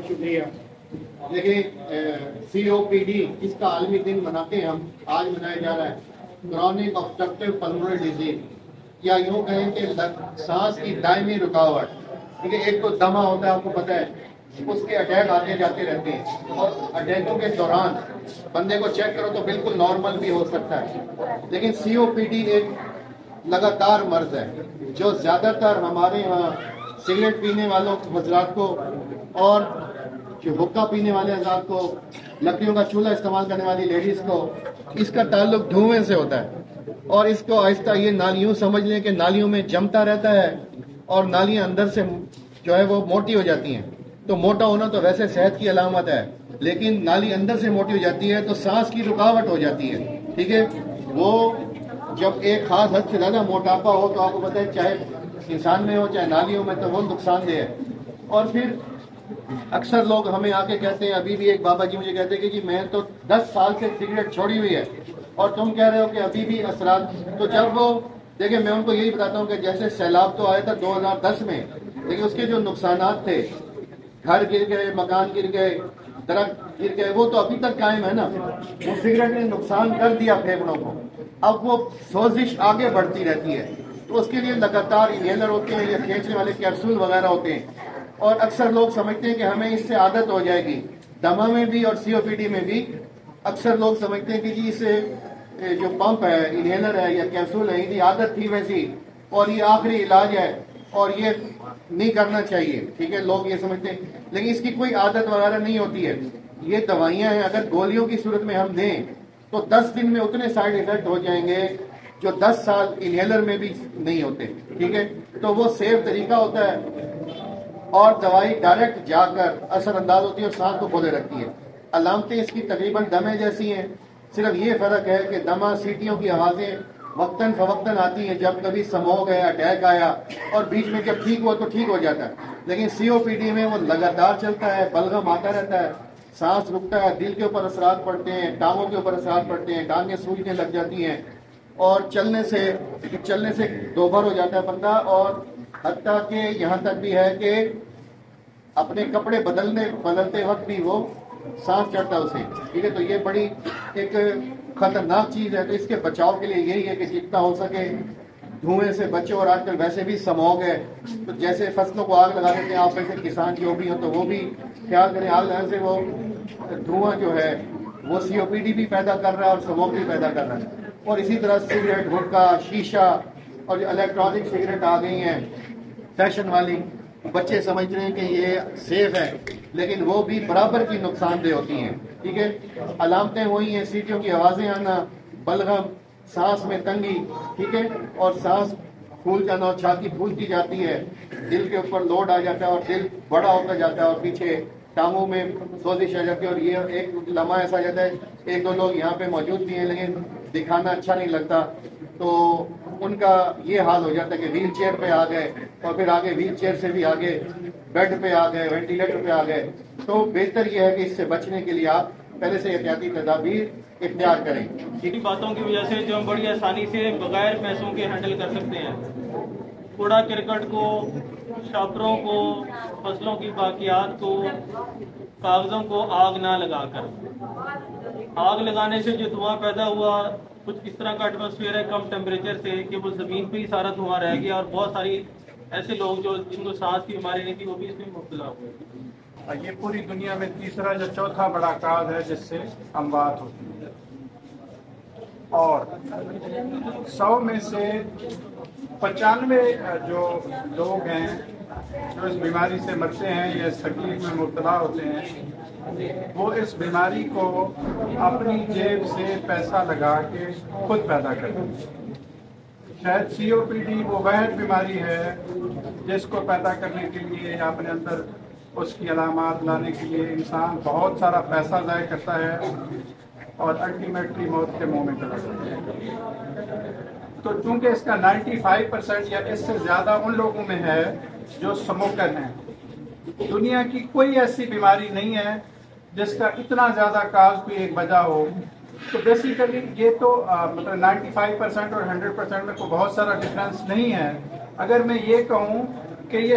بہت شکریہ. دیکھیں COPD اس کا عالمی دن مناتے ہیں ہم. آج منایا جا رہا ہے کرونک obstructive pulmonary disease, یا یوں کہیں کہ سانس کی دائمی رکاوٹ. ٹھیک ہے, ایک تو دمہ ہوتا ہے, آپ کو پتہ ہے, اس کے اٹیک آتے جاتے رہتے ہیں, اور اٹیکوں کے دوران بندے کو چیک کرو تو بالکل نارمل بھی ہو سکتا ہے. لیکن COPD ایک لگاتار مرض ہے جو زیادہ تر ہمارے یہاں سگریٹ پینے والوں حضرات کو اور جو حقہ پینے والے حضرات کو, لکڑیوں کا چولہا استعمال کرنے والی لیڈیز کو, اس کا تعلق دھوئیں سے ہوتا ہے. اور اس کو آہستہ یہ نالیوں سمجھ لیں کہ نالیوں میں جمتا رہتا ہے اور نالیاں اندر سے جو ہے وہ موٹی ہو جاتی ہیں. تو موٹا ہونا تو ویسے صحت کی علامت ہے, لیکن نالی اندر سے موٹی ہو جاتی ہے تو سانس کی رکاوٹ ہو جاتی ہے. ٹھیک ہے, وہ جب ایک خاص حد سے زیادہ موٹاپا ہو تو آپ کو پتہ ہے چاہے انسان میں ہو چاہے نالیوں میں, تو وہ نقصان دہ ہے. اور پھر اکثر لوگ ہمیں آ کے کہتے ہیں, ابھی بھی ایک بابا جی مجھے کہتے ہیں کہ جی میں تو 10 سال سے سگریٹ چھوڑی ہوئی ہے اور تم کہہ رہے ہو کہ ابھی بھی اثرات. تو جب وہ دیکھیں, میں ان کو یہی بتاتا ہوں کہ جیسے سیلاب تو آیا تھا 2010 میں, لیکن اس کے جو نقصانات تھے, گھر گر گئے, مکان گر گئے, درخت گر گئے, وہ تو ابھی تک قائم ہے نا. وہ سگریٹ نے نقصان کر دیا پھیپھڑوں کو, اب وہ سوزش آگے بڑھتی رہتی ہے. تو اس کے لیے لگاتار انہیلر ہوتے ہیں یا کھینچنے والے کیپسول وغیرہ ہوتے ہیں. اور اکثر لوگ سمجھتے ہیں کہ ہمیں اس سے عادت ہو جائے گی. دمہ میں بھی اور COPD میں بھی اکثر لوگ سمجھتے ہیں کہ جی اسے جو پمپ ہے, انہیلر ہے یا کیپسول ہے, یہ عادت تھی ویسی اور یہ آخری علاج ہے اور یہ نہیں کرنا چاہیے. ٹھیک ہے, لوگ یہ سمجھتے ہیں, لیکن اس کی کوئی عادت وغیرہ نہیں ہوتی ہے. یہ دوائیاں ہیں, اگر گولیوں کی صورت میں ہم دیں تو 10 دن میں اتنے سائیڈ ایفیکٹ ہو جائیں گے جو 10 سال انہیلر میں بھی نہیں ہوتے. ٹھیک ہے, تو وہ سیف طریقہ ہوتا ہے اور دوائی ڈائریکٹ جا کر اثر انداز ہوتی ہے اور سانس کو کھولے رکھتی ہے. علامتیں اس کی تقریباً دمے جیسی ہیں, صرف یہ فرق ہے کہ دمہ سیٹیوں کی آوازیں وقتاً فوقتاً آتی ہیں, جب کبھی سموگ ہے, اٹیک آیا, اور بیچ میں جب ٹھیک ہوا تو ٹھیک ہو جاتا ہے. لیکن COPD میں وہ لگاتار چلتا ہے, بلغم آتا رہتا ہے, سانس رکتا ہے, دل کے اوپر اثرات پڑتے ہیں, ٹانگوں کے اوپر اثرات پڑتے ہیں, ٹانگیں سوجنے لگ جاتی ہیں, اور چلنے سے دوبھر ہو جاتا ہے بندہ. اور حتیٰ کہ یہاں تک بھی ہے کہ اپنے کپڑے بدلتے وقت بھی وہ سانس چڑھتا ہے اسے. ٹھیک ہے, تو یہ بڑی ایک خطرناک چیز ہے. تو اس کے بچاؤ کے لیے یہی ہے کہ جتنا ہو سکے دھوئیں سے بچو. اور آج کل ویسے بھی سموگ ہے, تو جیسے فصلوں کو آگ لگا دیتے ہیں, آپ ویسے کسان جو بھی ہو تو وہ بھی خیال کریں آگ لگانے سے وہ دھواں جو ہے وہ COPD بھی پیدا کر رہا ہے اور سموگ بھی پیدا کر رہا ہے. اور اسی طرح سگریٹ, گٹکا, شیشہ اور جو الیکٹرانک سگریٹ آ گئی ہیں فیشن والی, بچے سمجھ رہے ہیں کہ یہ سیف ہے, لیکن وہ بھی برابر کی نقصان دہ ہوتی ہیں. ٹھیک ہے, علامتیں وہی ہیں, سیٹیوں کی آوازیں آنا, بلغم, سانس میں تنگی. ٹھیک ہے, اور سانس پھول جانا, اور چھاتی پھولتی جاتی ہے, دل کے اوپر لوڈ آ جاتا ہے اور دل بڑا ہوتا جاتا ہے, اور پیچھے ٹانگوں میں سوزش آ جاتی ہے. اور یہ ایک لمحہ ایسا آ جاتا ہے, 1-2 لوگ یہاں پہ موجود بھی ہیں لیکن دکھانا اچھا نہیں لگتا, تو ان کا یہ حال ہو جاتا ہے کہ ویل چیئر پہ آ گئے, اور پھر آگے ویل چیئر سے بھی آگے بیڈ پہ آ گئے, وینٹیلیٹر پہ آ گئے. تو بہتر یہ ہے کہ اس سے بچنے کے لیے آپ پہلے سے احتیاطی تدابیر اختیار کریں. ان باتوں کی وجہ سے جو ہم بڑی آسانی سے بغیر پیسوں کے ہینڈل کر سکتے ہیں, کوڑا کرکٹ کو, شاپروں کو, فصلوں کی باقیات کو, کاغذوں کو آگ نہ لگا کر. آگ لگانے سے جو دھواں پیدا ہوا کچھ اس طرح کا ایٹماسفیئر ہے کم ٹیمپریچر سے کہ وہ زمین پہ ہی سارا دھواں رہ گیا, اور بہت ساری ایسے لوگ جو جن کو سانس کی بیماری نہیں تھی وہ بھی اس میں مبتلا ہوئے. یہ پوری دنیا میں تیسرا یا چوتھا بڑا کاز ہے جس سے اموات ہوتی ہے, اور 100 میں سے 95 جو لوگ ہیں جو اس بیماری سے مرتے ہیں یا اس تکلیف میں مبتلا ہوتے ہیں, وہ اس بیماری کو اپنی جیب سے پیسہ لگا کے خود پیدا کرتے ہیں. شاید COPD وہ واحد بیماری ہے جس کو پیدا کرنے کے لیے یا اپنے اندر اس کی علامات لانے کے لیے انسان بہت سارا پیسہ ضائع کرتا ہے اور الٹیمیٹلی موت کے منہ میں چلا جاتا ہے. تو چونکہ اس کا 95% یا اس سے زیادہ ان لوگوں میں ہے جو اسموکر ہیں. دنیا کی کوئی ایسی بیماری نہیں ہے جس کا اتنا زیادہ کاز کوئی ایک وجہ ہو. تو بیسیکلی یہ تو مطلب 95% اور 100% میں کوئی بہت سارا ڈفرینس نہیں ہے. اگر میں یہ کہوں کہ یہ